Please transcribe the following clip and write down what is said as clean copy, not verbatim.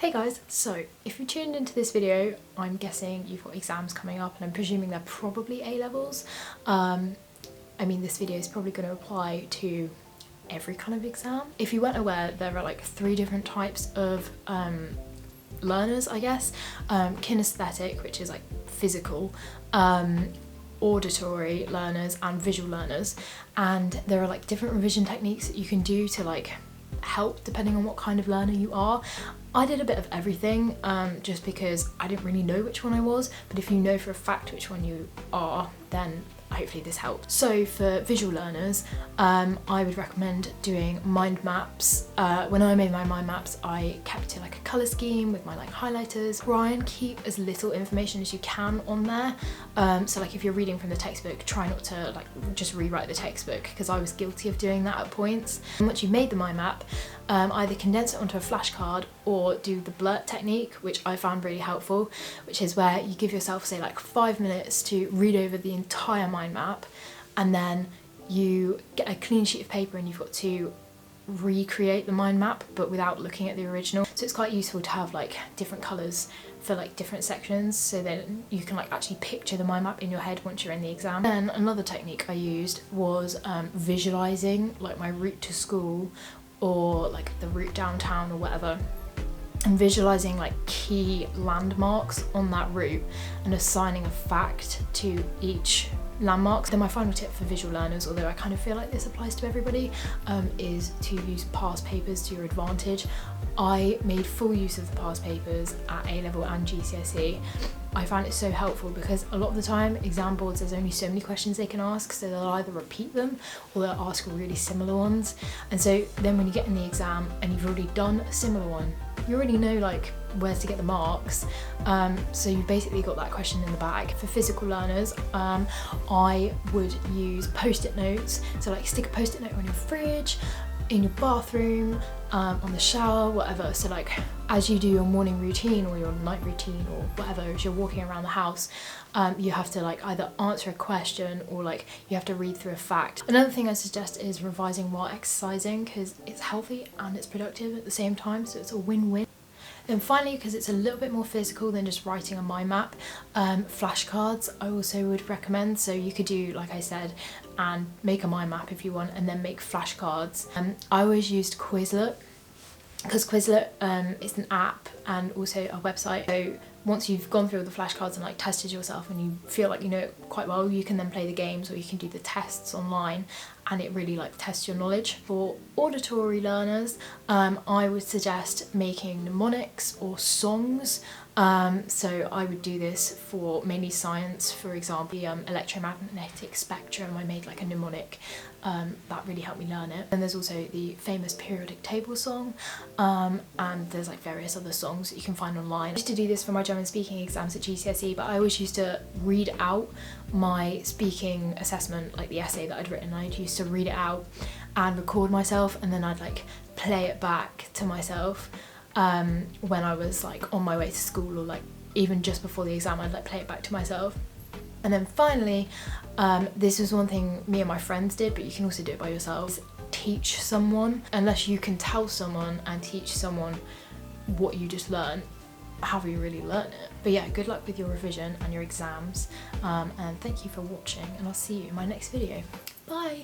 Hey guys, so if you tuned into this video, I'm guessing you've got exams coming up and I'm presuming they're probably A-levels. I mean, this video is probably going to apply to every kind of exam. If you weren't aware, there are like 3 different types of learners, I guess. Kinesthetic, which is like physical, auditory learners and visual learners, and there are like different revision techniques that you can do to like help depending on what kind of learner you are. I did a bit of everything just because I didn't really know which one I was, but if you know for a fact which one you are, then hopefully this helps. So for visual learners, I would recommend doing mind maps. When I made my mind maps, I kept it to like a colour scheme with my like highlighters. Try and keep as little information as you can on there. So like if you're reading from the textbook, try not to like just rewrite the textbook, because I was guilty of doing that at points. And once you've made the mind map, either condense it onto a flashcard or do the blurt technique, which I found really helpful, which is where you give yourself say like 5 minutes to read over the entire mind map, and then you get a clean sheet of paper and you've got to recreate the mind map but without looking at the original. So it's quite useful to have like different colours for like different sections, so then you can like actually picture the mind map in your head once you're in the exam. Then another technique I used was visualising like my route to school or like the route downtown or whatever, and visualising like key landmarks on that route and assigning a fact to each landmark. Then my final tip for visual learners, although I kind of feel like this applies to everybody, is to use past papers to your advantage. I made full use of the past papers at A-level and GCSE. I found it so helpful because a lot of the time exam boards, there's only so many questions they can ask, so they'll either repeat them or they'll ask really similar ones. And so then when you get in the exam and you've already done a similar one, you already know like where to get the marks, so you've basically got that question in the bag. For physical learners, I would use post-it notes, so like stick a post-it note on your fridge, in your bathroom, on the shower, whatever. So like as you do your morning routine or your night routine or whatever, as you're walking around the house, you have to like either answer a question or like you have to read through a fact. Another thing I suggest is revising while exercising, because it's healthy and it's productive at the same time, so it's a win-win. Then finally, because it's a little bit more physical than just writing a mind map, flashcards I also would recommend. So you could do, like I said, and make a mind map if you want, and then make flashcards. I always used Quizlet, because Quizlet is an app and also a website. So once you've gone through all the flashcards and like tested yourself and you feel like you know it quite well, you can then play the games or you can do the tests online, and it really like tests your knowledge. For auditory learners, I would suggest making mnemonics or songs. So I would do this for mainly science, for example, electromagnetic spectrum. I made like a mnemonic that really helped me learn it. And there's also the famous periodic table song, and there's like various other songs that you can find online. I used to do this for my German speaking exams at GCSE, but I always used to read out my speaking assessment, like the essay that I'd written. I used to read it out and record myself, and then I'd like play it back to myself when I was like on my way to school, or like even just before the exam, I'd like play it back to myself. And then finally, this was one thing me and my friends did, but you can also do it by yourselves. Teach someone. Unless you can tell someone and teach someone what you just learned, how will you really learn it? But yeah, good luck with your revision and your exams, and thank you for watching, and I'll see you in my next video. Bye!